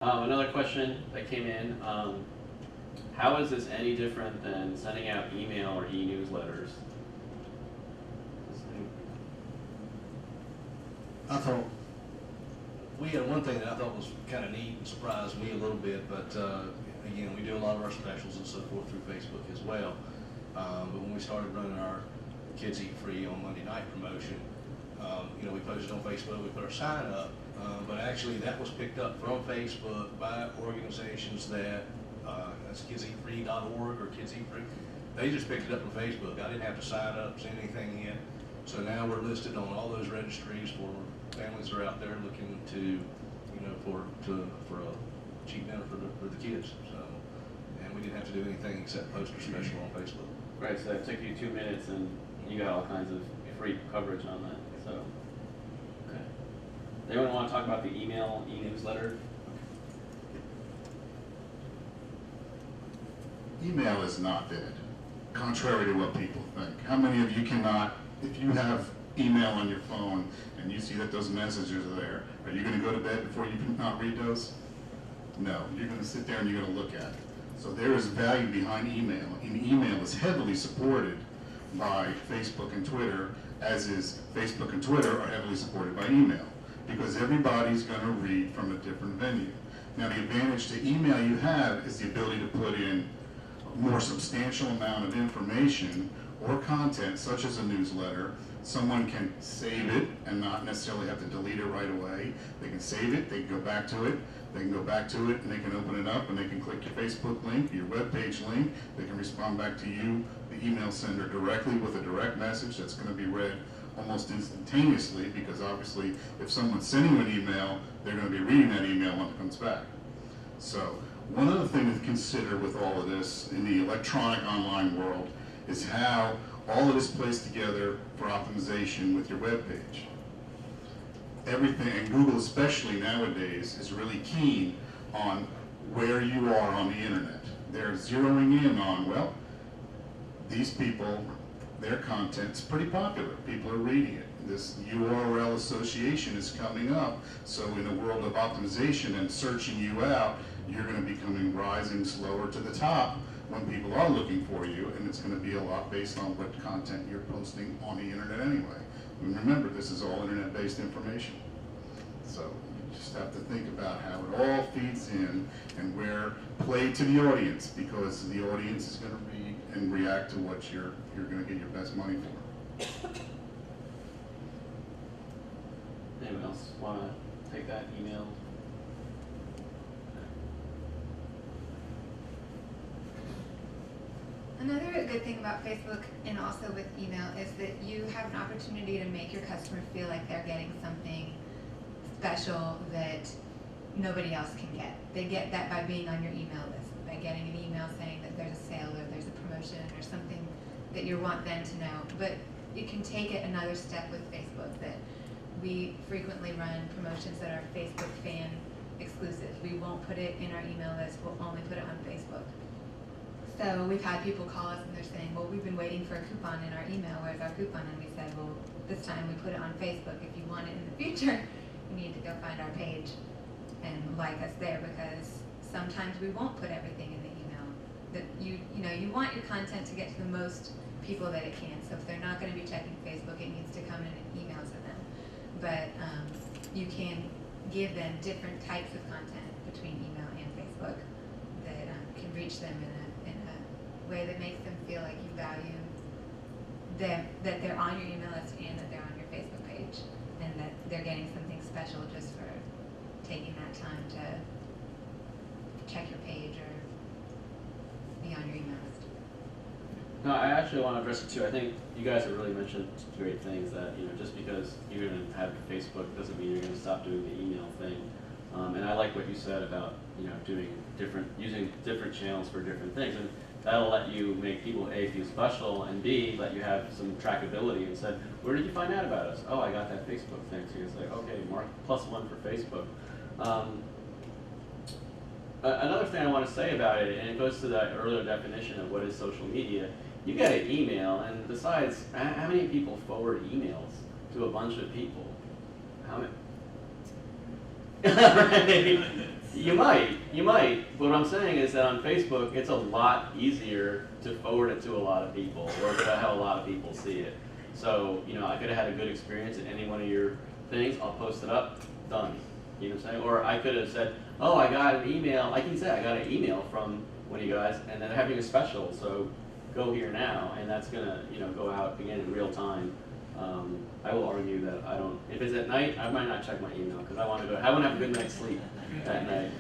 Another question that came in, how is this any different than sending out email or e-newsletters? I thought, we had one thing that I thought was kind of neat and surprised me a little bit, but again, we do a lot of our specials and so forth through Facebook as well. But when we started running our Kids Eat Free on Monday night promotion, you know, we posted on Facebook, we put our sign up, but actually that was picked up from Facebook by organizations that, that's kidseatfree.org or Kids Eat Free. They just picked it up from Facebook. I didn't have to sign up, send anything in. So now we're listed on all those registries for families that are out there looking to, you know, for a cheap dinner for the kids. So, and we didn't have to do anything except post our special on Facebook. Right, so that took you 2 minutes and you got all kinds of free coverage on that. So, okay. Anyone want to talk about the email, e-newsletter? Email is not dead, contrary to what people think. How many of you cannot, if you have email on your phone and you see that those messages are there, are you going to go to bed before you can not read those? No, you're going to sit there and you're going to look at it. So there is value behind email, and email is heavily supported by Facebook and Twitter, as is Facebook and Twitter are heavily supported by email, because everybody's going to read from a different venue. Now the advantage to email you have is the ability to put in a more substantial amount of information or content, such as a newsletter. Someone can save it and not necessarily have to delete it right away. They can save it, they can go back to it, they can go back to it, and they can open it up, and they can click your Facebook link, your web page link. They can respond back to you, the email sender, directly with a direct message that's going to be read almost instantaneously, because obviously if someone's sending you an email, they're going to be reading that email when it comes back. So one other thing to consider with all of this in the electronic online world is how all of this plays together for optimization with your web page. Everything, and Google especially nowadays, is really keen on where you are on the internet. They're zeroing in on, well, these people, their content's pretty popular. People are reading it. This URL association is coming up. So in a world of optimization and searching you out, you're going to be rising slower to the top when people are looking for you, and it's going to be a lot based on what content you're posting on the internet anyway. And remember, this is all internet-based information. So you just have to think about how it all feeds in and where play to the audience, because the audience is going to read and react to what you're going to get your best money for. Anyone else want to take that email? Another good thing about Facebook and also with email is that you have an opportunity to make your customer feel like they're getting something special that nobody else can get. They get that by being on your email list, by getting an email saying that there's a sale or there's a promotion or something that you want them to know. But you can take it another step with Facebook, that we frequently run promotions that are Facebook fan exclusive. We won't put it in our email list, we'll only put it on Facebook. So we've had people call us and they're saying, well, we've been waiting for a coupon in our email, where's our coupon? And we said, well, this time we put it on Facebook. If you want it in the future, you need to go find our page and like us there, because sometimes we won't put everything in the email. That you want your content to get to the most people that it can. So if they're not going to be checking Facebook, it needs to come in an email to them. But you can give them different types of content between email and Facebook that can reach them in a way that makes them feel like you value them, that they're on your email list and that they're on your Facebook page, and that they're getting something special just for taking that time to check your page or be on your email list. No, I actually want to address it too. I think you guys have really mentioned great things, that just because you're going to have Facebook doesn't mean you're going to stop doing the email thing. And I like what you said about using different channels for different things, and that'll let you make people A, feel special, and B, let you have some trackability and said, where did you find out about us? Oh, I got that Facebook thing. So it's like, okay, mark +1 for Facebook. Another thing I want to say about it, and it goes to that earlier definition of what is social media. You get an email, and besides, how many people forward emails to a bunch of people? How many? Right. You might. But what I'm saying is that on Facebook, it's a lot easier to forward it to a lot of people, or to have a lot of people see it. So, you know, I could have had a good experience in any one of your things. I'll post it up, done. You know what I'm saying? Or I could have said, oh, I got an email. Like you said, I got an email from one of you guys, and then they're having a special. So go here now, and that's gonna, you know, go out again in real time. I will argue that I don't. If it's at night, I might not check my email because I want to have a good night's sleep at night.